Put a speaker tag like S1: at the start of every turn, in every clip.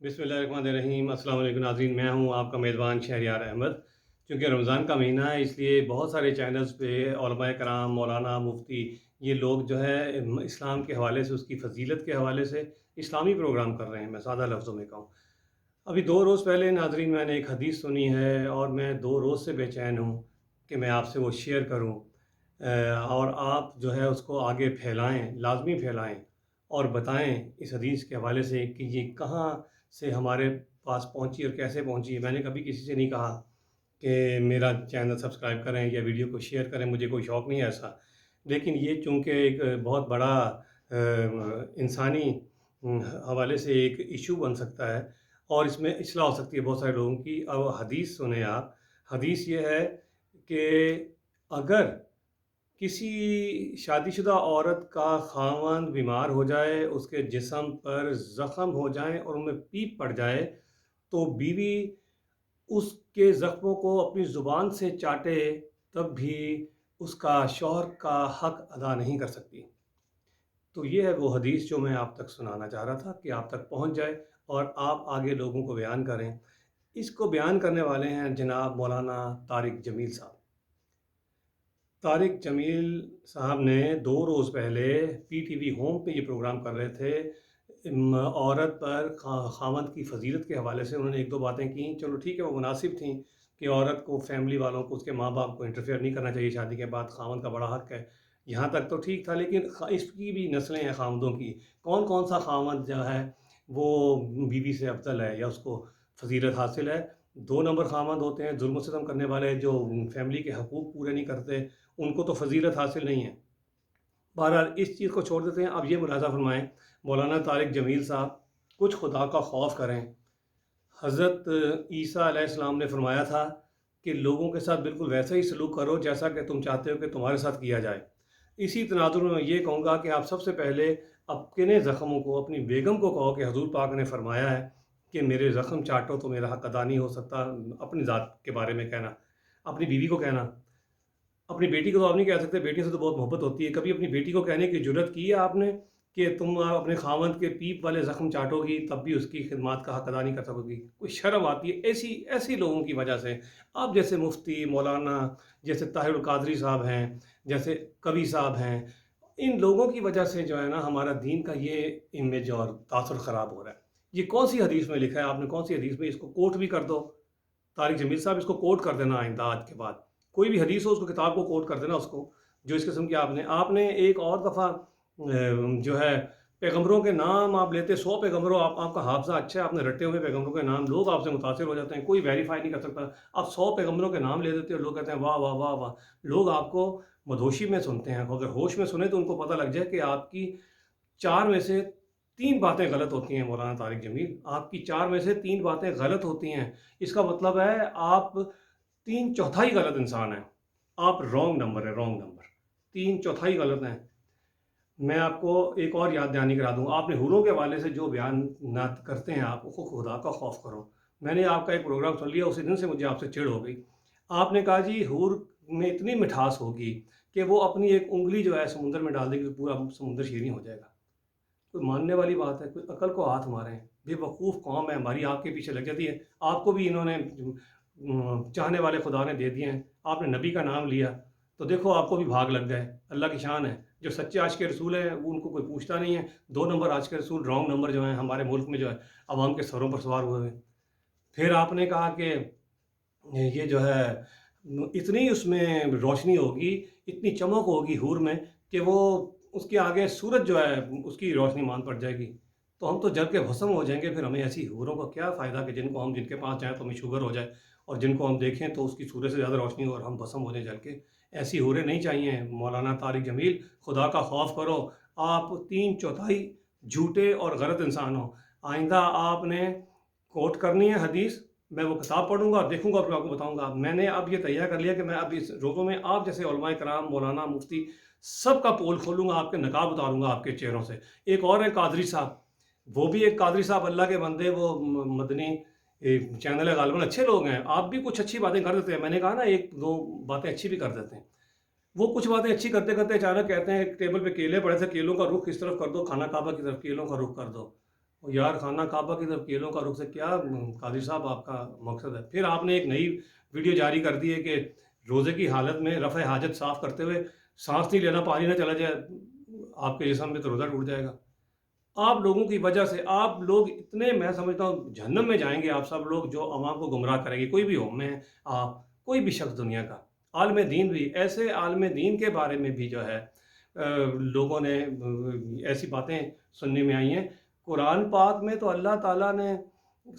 S1: बिस्मिल्लाहिर्रहमानिर्रहीम। अस्सलाम वालेकुम नाज़रीन, मैं हूँ आपका मेज़बान शहरयार अहमद। चूँकि रमज़ान का महीना है, इसलिए बहुत सारे चैनल्स पे उलमाए कराम, मौलाना, मुफ्ती, ये लोग जो है इस्लाम के हवाले से, उसकी फ़जीलत के हवाले से इस्लामी प्रोग्राम कर रहे हैं। मैं सादा लफ्ज़ों में कहूँ, अभी 2 रोज़ पहले नाज़रीन मैंने एक हदीस सुनी है और मैं 2 रोज़ से बेचैन हूँ कि मैं आपसे वो शेयर करूँ, और आप जो है उसको आगे फैलाएँ, लाज़मी फैलाएँ और बताएँ इस हदीस के हवाले से कि ये कहाँ से हमारे पास पहुँची और कैसे पहुँची। मैंने कभी किसी से नहीं कहा कि मेरा चैनल सब्सक्राइब करें या वीडियो को शेयर करें, मुझे कोई शौक़ नहीं है ऐसा। लेकिन ये चूँकि एक बहुत बड़ा इंसानी हवाले से एक इश्यू बन सकता है और इसमें इस्लाह हो सकती है बहुत सारे लोगों की। अब हदीस सुने आप। हदीस ये है कि अगर किसी शादीशुदा औरत का ख़ावंद बीमार हो जाए, उसके जिस्म पर ज़ख़्म हो जाएँ और उनमें पीप पड़ जाए, तो बीवी उसके ज़ख्मों को अपनी ज़ुबान से चाटे, तब भी उसका शौहर का हक़ अदा नहीं कर सकती। तो ये है वो हदीस जो मैं आप तक सुनाना चाह रहा था कि आप तक पहुँच जाए और आप आगे लोगों को बयान करें। इसको बयान करने वाले हैं जनाब मौलाना तारिक जमील साहब। तारिक जमील साहब ने 2 रोज़ पहले पीटीवी होम पे ये प्रोग्राम कर रहे थे। औरत पर ख़ावंद की फ़जीलत के हवाले से उन्होंने 1-2 बातें की। चलो ठीक है, वो मुनासिब थी कि औरत को, फ़ैमिली वालों को, उसके माँ-बाप को इंटरफेयर नहीं करना चाहिए शादी के बाद, ख़ावंद का बड़ा हक़ है। यहाँ तक तो ठीक था, लेकिन इसकी भी नस्लें हैं ख़ावंदों की। कौन-कौन सा ख़ावंद जो है वो बीवी से अफ़ज़ल है या उसको फ़जीलत हासिल है। 2 नंबर ख़ावंद होते हैं ज़ुल्म-सितम करने वाले, जो फ़ैमिली के हकूक़ पूरे नहीं करते, उनको तो फ़जीलत हासिल नहीं है। बहरहाल इस चीज़ को छोड़ देते हैं। अब ये मुलाज़ा फ़रमाएँ मौलाना तारिक जमील साहब, कुछ खुदा का खौफ़ करें। हज़रत ईसा अलैहिस्सलाम ने फ़रमाया था कि लोगों के साथ बिल्कुल वैसा ही सलूक करो जैसा कि तुम चाहते हो कि तुम्हारे साथ किया जाए। इसी तनाज़ुर में मैं ये कहूँगा कि आप सबसे पहले अपने ज़ख्मों को अपनी बेगम को कहो कि हज़ूर पाक ने फ़रमाया है कि मेरे ज़ख्म चाटो तो मेरा हक़ अदा नहीं हो सकता। अपनी ज़ात के बारे में कहना, अपनी बीवी को कहना। अपनी बेटी को तो आप नहीं कह सकते, बेटी से तो बहुत मोहब्बत होती है। कभी अपनी बेटी को कहने की जुर्रत की है आपने कि तुम अपने ख़ावंद के पीप वाले ज़ख्म चाटोगी, तब भी उसकी खिदमत का हक़ अदा नहीं कर सकोगी? कोई शर्म आती है? ऐसी ऐसी लोगों की वजह से, आप जैसे मुफ्ती, मौलाना, जैसे ताहिरुल कादरी साहब हैं, जैसे कवि साहब हैं, इन लोगों की वजह से जो है ना हमारा दीन का ये इमेज और तासुर ख़राब हो रहा है। ये कौन-सी हदीस में लिखा है? आपने कौन-सी हदीस में, इसको कोट भी कर दो। तारिक जमील साहब, इसको कोट कर देना आइंदा, आज के बाद कोई भी हदीस हो उसको, किताब को कोट कर देना उसको, जो इस किस्म की आपने आपने एक और दफ़ा जो है पैगंबरों के नाम आप लेते, 100 पैगंबरों, आपका हाफ़ज़ा अच्छा है, आपने रटे हुए पैगंबरों के नाम, लोग आपसे मुतासिर हो जाते हैं, कोई वेरीफ़ाई नहीं कर सकता। आप 100 पैगंबरों के नाम ले देते हो, लोग कहते हैं वाह, वाह, वाह, वाह! लोग आपको मदहोशी में सुनते हैं, अगर होश में सुने तो उनको पता लग जाए कि आपकी 4 में से 3 बातें गलत होती हैं मौलाना तारिक जमील, आपकी 4 में से 3 बातें गलत होती हैं। इसका मतलब है आप 3/4 गलत इंसान हैं। आप रॉन्ग नंबर है, रॉन्ग नंबर। 3/4 गलत हैं। मैं आपको एक और याद दहानी करा दूँ, आपने हूरों के हवाले से जो बयानात करते हैं आप, उसको खुदा का खौफ़ करो। मैंने आपका एक प्रोग्राम सुन लिया, उसी दिन से मुझे आपसे चिढ़ हो गई। आपने कहा जी हूर में इतनी मिठास होगी कि वो अपनी एक उँगली जो है समुंदर में डाल देगी तो पूरा समुंदर शीरीं हो जाएगा। कोई मानने वाली बात है? कोई अकल को हाथ मारें। बेवकूफ़ कौम है हमारी, आपके पीछे लग जाती है। आपको भी इन्होंने चाहने वाले खुदा ने दे दिए हैं। आपने नबी का नाम लिया तो देखो आपको भी भाग लग गए। अल्लाह की शान है। जो सच्चे आशिक़ रसूल हैं वो, उनको कोई पूछता नहीं है। 2 नंबर आशिक़ रसूल, रॉन्ग नंबर जो हैं हमारे मुल्क में जो है अवाम के सरों पर सवार हुए हैं। फिर आपने कहा कि ये जो है इतनी उसमें रोशनी होगी, इतनी चमक होगी हूर में कि वो उसके आगे सूरज जो है उसकी रोशनी मान पड़ जाएगी। तो हम तो जल के भस्म हो जाएँगे, फिर हमें ऐसी हूरों का क्या फ़ायदा कि जिनके पास जाएँ तो हमें शुगर हो जाए और जिनको हम देखें तो उसकी सूरज से ज़्यादा रोशनी हो और हम भस्म हो जाएँ जल के। ऐसी हूरें नहीं चाहिए। मौलाना तारिक जमील, खुदा का खौफ़ करो। आप 3/4 झूठे और गलत इंसान हो। आइंदा आपने कोट करनी है हदीस, मैं वो किताब पढ़ूँगा, देखूँगा और फिर आपको बताऊँगा। मैंने अब ये तैयार कर लिया कि मैं अब इस रोज़ों में आप जैसे उलमाए कराम, मौलाना, मुफ्ती, सबका पोल खोलूँगा, आपके नकाब उतारूँगा आपके चेहरों से। एक और है कादरी साहब, वो भी एक कादरी साहब, अल्लाह के बंदे, वो मदनी चैनल है गालिबन, अच्छे लोग हैं। आप भी कुछ अच्छी बातें कर देते हैं। मैंने कहा ना 1-2 बातें अच्छी भी कर देते हैं। वो कुछ बातें अच्छी करते-करते अचानक कहते हैं, एक टेबल पे केले पड़े थे, केलों का रुख इस तरफ कर दो, खाना काबा की तरफ केलों का रुख कर दो। اور یار خانہ کعبہ کی طرف کیلوں کا رخ سے کیا قادری صاحب آپ کا مقصد ہے؟ پھر آپ نے ایک نئی ویڈیو جاری کر دی ہے کہ روزے کی حالت میں رفع حاجت صاف کرتے ہوئے سانس نہیں لینا، پانی نہ چلا جائے آپ کے جسم میں تو روزہ ٹوٹ جائے گا۔ آپ لوگوں کی وجہ سے آپ لوگ اتنے، میں سمجھتا ہوں جہنم میں جائیں گے آپ سب لوگ جو عوام کو گمراہ کریں گے، کوئی بھی ہو، میں آپ، کوئی بھی شخص دنیا کا، عالم دین بھی، ایسے عالم دین کے بارے میں بھی جو ہے لوگوں نے ایسی باتیں سننے میں آئی ہیں۔ قرآن پاک میں تو اللہ تعالیٰ نے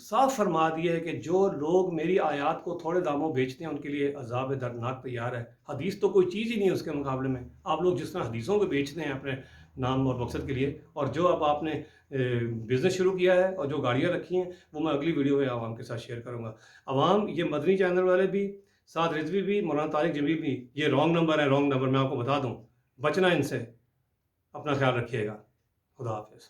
S1: صاف فرما دیا ہے کہ جو لوگ میری آیات کو تھوڑے داموں بیچتے ہیں ان کے لیے عذاب دردناک تیار ہے۔ حدیث تو کوئی چیز ہی نہیں ہے اس کے مقابلے میں۔ آپ لوگ جس طرح حدیثوں کو بیچتے ہیں اپنے نام اور مقصد کے لیے، اور جو اب آپ نے بزنس شروع کیا ہے اور جو گاڑیاں رکھی ہیں وہ میں اگلی ویڈیو میں عوام کے ساتھ شیئر کروں گا۔ عوام، یہ مدنی چینل والے بھی، سعد رضوی بھی، مولانا طارق جمیل بھی، یہ رانگ نمبر ہے، رانگ نمبر، میں آپ کو بتا دوں، بچنا ان سے، اپنا خیال رکھیے گا۔ خدا حافظ۔